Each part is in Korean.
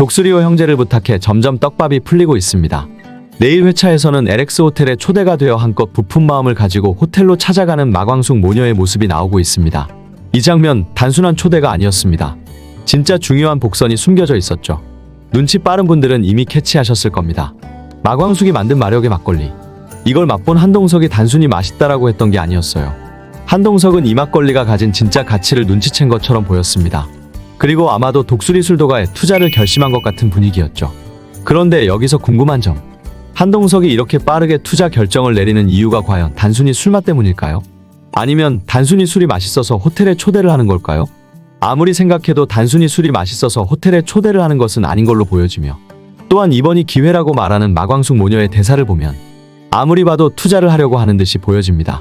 독수리호 형제를 부탁해 점점 떡밥이 풀리고 있습니다. 내일 회차에서는 LX 호텔에 초대가 되어 한껏 부푼 마음을 가지고 호텔로 찾아가는 마광숙 모녀의 모습이 나오고 있습니다. 이 장면 단순한 초대가 아니었습니다. 진짜 중요한 복선이 숨겨져 있었죠. 눈치 빠른 분들은 이미 캐치하셨을 겁니다. 마광숙이 만든 마력의 막걸리. 이걸 맛본 한동석이 단순히 맛있다라고 했던 게 아니었어요. 한동석은 이 막걸리가 가진 진짜 가치를 눈치챈 것처럼 보였습니다. 그리고 아마도 독수리 술도가에 투자를 결심한 것 같은 분위기였죠. 그런데 여기서 궁금한 점. 한동석이 이렇게 빠르게 투자 결정을 내리는 이유가 과연 단순히 술맛 때문일까요? 아니면 단순히 술이 맛있어서 호텔에 초대를 하는 걸까요? 아무리 생각해도 단순히 술이 맛있어서 호텔에 초대를 하는 것은 아닌 걸로 보여지며, 또한 이번이 기회라고 말하는 마광숙 모녀의 대사를 보면 아무리 봐도 투자를 하려고 하는 듯이 보여집니다.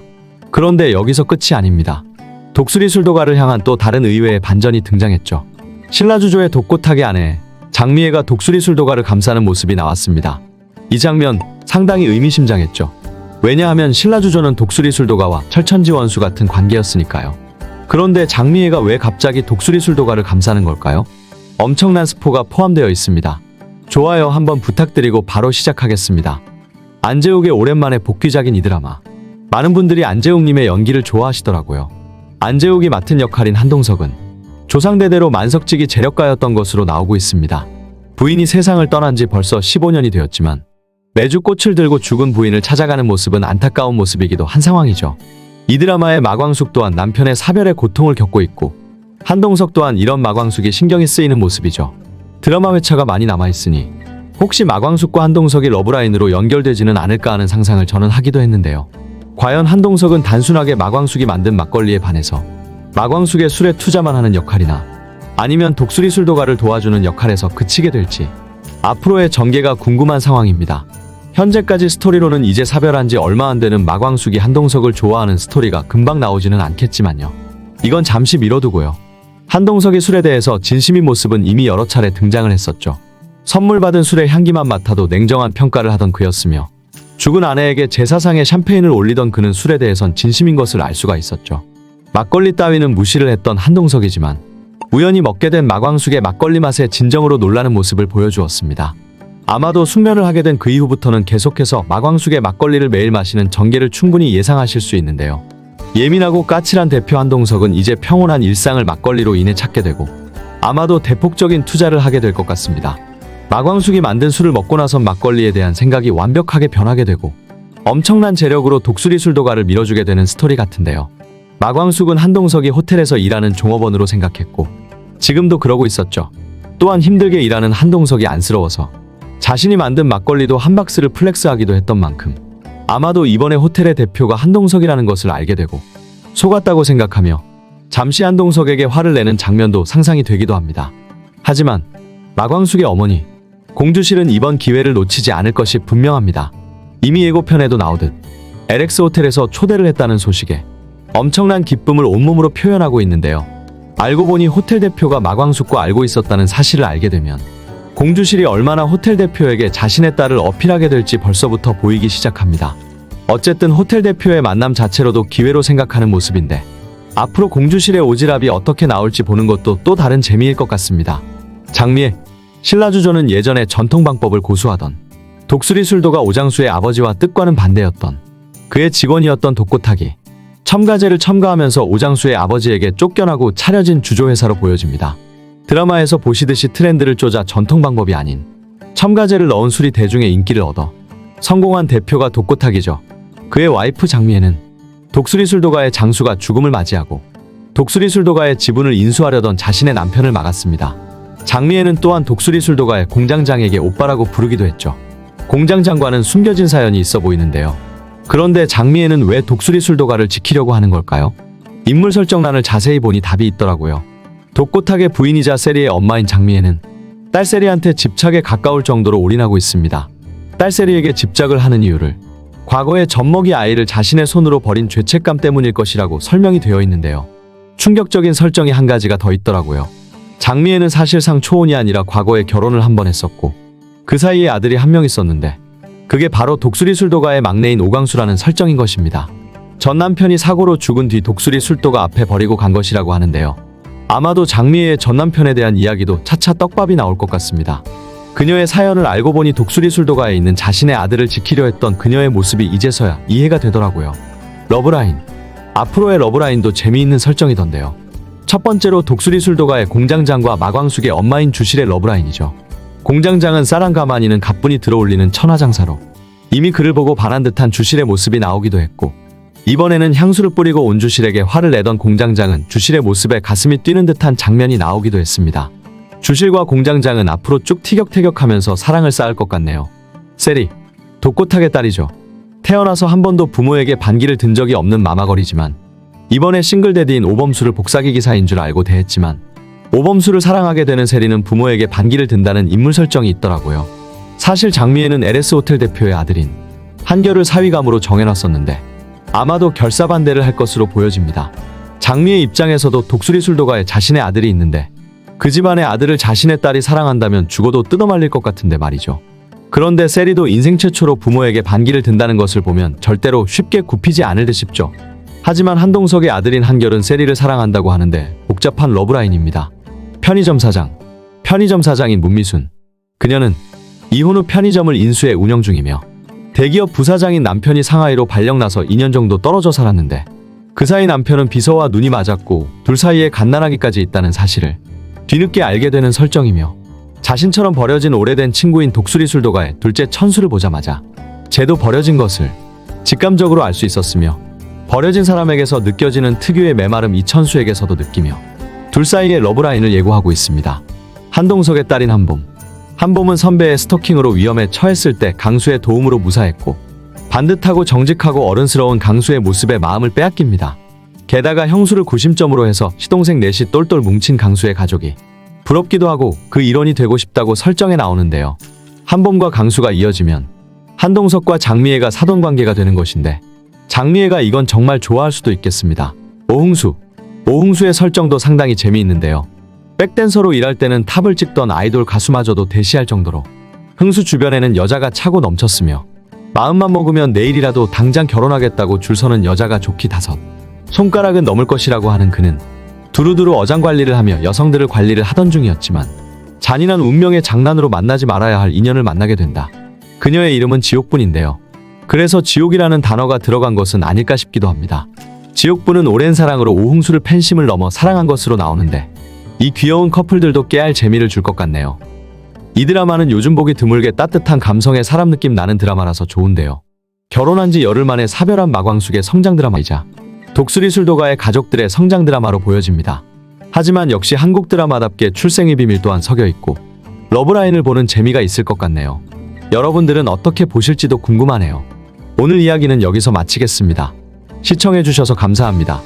그런데 여기서 끝이 아닙니다. 독수리 술도가를 향한 또 다른 의외의 반전이 등장했죠. 신라주조의 독고타기 안에 장미애가 독수리 술도가를 감싸는 모습이 나왔습니다. 이 장면 상당히 의미심장했죠. 왜냐하면 신라주조는 독수리 술도가와 철천지 원수 같은 관계였으니까요. 그런데 장미애가 왜 갑자기 독수리 술도가를 감싸는 걸까요? 엄청난 스포가 포함되어 있습니다. 좋아요 한번 부탁드리고 바로 시작하겠습니다. 안재욱의 오랜만에 복귀작인 이 드라마. 많은 분들이 안재욱님의 연기를 좋아하시더라고요. 안재욱이 맡은 역할인 한동석은 조상대대로 만석직이 재력가였던 것으로 나오고 있습니다. 부인이 세상을 떠난 지 벌써 15년이 되었지만 매주 꽃을 들고 죽은 부인을 찾아가는 모습은 안타까운 모습이기도 한 상황이죠. 이 드라마의 마광숙 또한 남편의 사별의 고통을 겪고 있고, 한동석 또한 이런 마광숙이 신경이 쓰이는 모습이죠. 드라마 회차가 많이 남아있으니 혹시 마광숙과 한동석이 러브라인으로 연결되지는 않을까 하는 상상을 저는 하기도 했는데요. 과연 한동석은 단순하게 마광숙이 만든 막걸리에 반해서 마광숙의 술에 투자만 하는 역할이나, 아니면 독수리 술도가를 도와주는 역할에서 그치게 될지 앞으로의 전개가 궁금한 상황입니다. 현재까지 스토리로는 이제 사별한 지 얼마 안 되는 마광숙이 한동석을 좋아하는 스토리가 금방 나오지는 않겠지만요. 이건 잠시 미뤄두고요. 한동석의 술에 대해서 진심인 모습은 이미 여러 차례 등장을 했었죠. 선물 받은 술의 향기만 맡아도 냉정한 평가를 하던 그였으며, 죽은 아내에게 제사상에 샴페인을 올리던 그는 술에 대해선 진심인 것을 알 수가 있었죠. 막걸리 따위는 무시를 했던 한동석이지만 우연히 먹게 된 마광숙의 막걸리 맛에 진정으로 놀라는 모습을 보여주었습니다. 아마도 숙면을 하게 된 그 이후부터는 계속해서 마광숙의 막걸리를 매일 마시는 전개를 충분히 예상하실 수 있는데요. 예민하고 까칠한 대표 한동석은 이제 평온한 일상을 막걸리로 인해 찾게 되고 아마도 대폭적인 투자를 하게 될 것 같습니다. 마광숙이 만든 술을 먹고 나선 막걸리에 대한 생각이 완벽하게 변하게 되고 엄청난 재력으로 독수리 술도가를 밀어주게 되는 스토리 같은데요. 마광숙은 한동석이 호텔에서 일하는 종업원으로 생각했고 지금도 그러고 있었죠. 또한 힘들게 일하는 한동석이 안쓰러워서 자신이 만든 막걸리도 한 박스를 플렉스하기도 했던 만큼 아마도 이번에 호텔의 대표가 한동석이라는 것을 알게 되고 속았다고 생각하며 잠시 한동석에게 화를 내는 장면도 상상이 되기도 합니다. 하지만 마광숙의 어머니 공주실은 이번 기회를 놓치지 않을 것이 분명합니다. 이미 예고편에도 나오듯 LX 호텔에서 초대를 했다는 소식에 엄청난 기쁨을 온몸으로 표현하고 있는데요. 알고 보니 호텔 대표가 마광숙과 알고 있었다는 사실을 알게 되면 공주실이 얼마나 호텔 대표에게 자신의 딸을 어필하게 될지 벌써부터 보이기 시작합니다. 어쨌든 호텔 대표의 만남 자체로도 기회로 생각하는 모습인데 앞으로 공주실의 오지랖이 어떻게 나올지 보는 것도 또 다른 재미일 것 같습니다. 장미애, 신라주조는 예전에 전통 방법을 고수하던 독수리 술도가 오장수의 아버지와 뜻과는 반대였던 그의 직원이었던 독고타기 첨가제를 첨가하면서 오장수의 아버지에게 쫓겨나고 차려진 주조회사로 보여집니다. 드라마에서 보시듯이 트렌드를 쫓아 전통 방법이 아닌 첨가제를 넣은 술이 대중의 인기를 얻어 성공한 대표가 독고타기죠. 그의 와이프 장미애는 독수리 술도가의 장수가 죽음을 맞이하고 독수리 술도가의 지분을 인수하려던 자신의 남편을 막았습니다. 장미애는 또한 독수리 술도가의 공장장에게 오빠라고 부르기도 했죠. 공장장과는 숨겨진 사연이 있어 보이는데요. 그런데 장미애는 왜 독수리 술도가를 지키려고 하는 걸까요? 인물 설정란을 자세히 보니 답이 있더라고요. 독고탁의 부인이자 세리의 엄마인 장미애는 딸 세리한테 집착에 가까울 정도로 올인하고 있습니다. 딸 세리에게 집착을 하는 이유를 과거에 젖먹이 아이를 자신의 손으로 버린 죄책감 때문일 것이라고 설명이 되어 있는데요. 충격적인 설정이 한 가지가 더 있더라고요. 장미애는 사실상 초혼이 아니라 과거에 결혼을 한 번 했었고 그 사이에 아들이 한 명 있었는데 그게 바로 독수리 술도가의 막내인 오광수라는 설정인 것입니다. 전 남편이 사고로 죽은 뒤 독수리 술도가 앞에 버리고 간 것이라고 하는데요. 아마도 장미애의 전남편에 대한 이야기도 차차 떡밥이 나올 것 같습니다. 그녀의 사연을 알고 보니 독수리 술도가에 있는 자신의 아들을 지키려 했던 그녀의 모습이 이제서야 이해가 되더라고요. 러브라인. 앞으로의 러브라인도 재미있는 설정이던데요. 첫 번째로 독수리 술도가의 공장장과 마광숙의 엄마인 주실의 러브라인이죠. 공장장은 사랑가마니는 가뿐히 들어올리는 천하장사로 이미 그를 보고 반한 듯한 주실의 모습이 나오기도 했고, 이번에는 향수를 뿌리고 온 주실에게 화를 내던 공장장은 주실의 모습에 가슴이 뛰는 듯한 장면이 나오기도 했습니다. 주실과 공장장은 앞으로 쭉 티격태격하면서 사랑을 쌓을 것 같네요. 세리, 독고탁의 딸이죠. 태어나서 한 번도 부모에게 반기를 든 적이 없는 마마거리지만 이번에 싱글데디인 오범수를 복사기 기사인 줄 알고 대했지만, 오범수를 사랑하게 되는 세리는 부모에게 반기를 든다는 인물 설정이 있더라고요. 사실 장미애는 LS 호텔 대표의 아들인 한결을 사위감으로 정해놨었는데 아마도 결사반대를 할 것으로 보여집니다. 장미애 입장에서도 독수리 술도가에 자신의 아들이 있는데 그 집안의 아들을 자신의 딸이 사랑한다면 죽어도 뜯어말릴 것 같은데 말이죠. 그런데 세리도 인생 최초로 부모에게 반기를 든다는 것을 보면 절대로 쉽게 굽히지 않을 듯 싶죠. 하지만 한동석의 아들인 한결은 세리를 사랑한다고 하는데 복잡한 러브라인입니다. 편의점 사장인 문미순. 그녀는 이혼 후 편의점을 인수해 운영 중이며 대기업 부사장인 남편이 상하이로 발령나서 2년 정도 떨어져 살았는데 그 사이 남편은 비서와 눈이 맞았고 둘 사이에 갓난아기까지 있다는 사실을 뒤늦게 알게 되는 설정이며, 자신처럼 버려진 오래된 친구인 독수리 술도가의 둘째 천수를 보자마자 쟤도 버려진 것을 직감적으로 알 수 있었으며, 버려진 사람에게서 느껴지는 특유의 메마름 이 천수에게서도 느끼며 둘 사이의 러브라인을 예고하고 있습니다. 한동석의 딸인 한봄은 선배의 스토킹으로 위험에 처했을 때 강수의 도움으로 무사했고, 반듯하고 정직하고 어른스러운 강수의 모습에 마음을 빼앗깁니다. 게다가 형수를 구심점으로 해서 시동생 넷이 똘똘 뭉친 강수의 가족이 부럽기도 하고 그 일원이 되고 싶다고 설정에 나오는데요. 한봄과 강수가 이어지면 한동석과 장미애가 사돈관계가 되는 것인데, 장미애가 이건 정말 좋아할 수도 있겠습니다. 오흥수의 설정도 상당히 재미있는데요. 백댄서로 일할 때는 탑을 찍던 아이돌 가수마저도 대시할 정도로 흥수 주변에는 여자가 차고 넘쳤으며, 마음만 먹으면 내일이라도 당장 결혼하겠다고 줄 서는 여자가 좋기 5 손가락은 넘을 것이라고 하는 그는 두루두루 어장관리를 하며 여성들을 관리를 하던 중이었지만 잔인한 운명의 장난으로 만나지 말아야 할 인연을 만나게 된다. 그녀의 이름은 지옥분인데요. 그래서 지옥이라는 단어가 들어간 것은 아닐까 싶기도 합니다. 지옥분은 오랜 사랑으로 오흥수를 팬심을 넘어 사랑한 것으로 나오는데 이 귀여운 커플들도 깨알 재미를 줄 것 같네요. 이 드라마는 요즘 보기 드물게 따뜻한 감성의 사람 느낌 나는 드라마라서 좋은데요. 결혼한 지 열흘 만에 사별한 마광숙의 성장 드라마이자 독수리 술도가의 가족들의 성장 드라마로 보여집니다. 하지만 역시 한국 드라마답게 출생의 비밀 또한 섞여 있고 러브라인을 보는 재미가 있을 것 같네요. 여러분들은 어떻게 보실지도 궁금하네요. 오늘 이야기는 여기서 마치겠습니다. 시청해주셔서 감사합니다.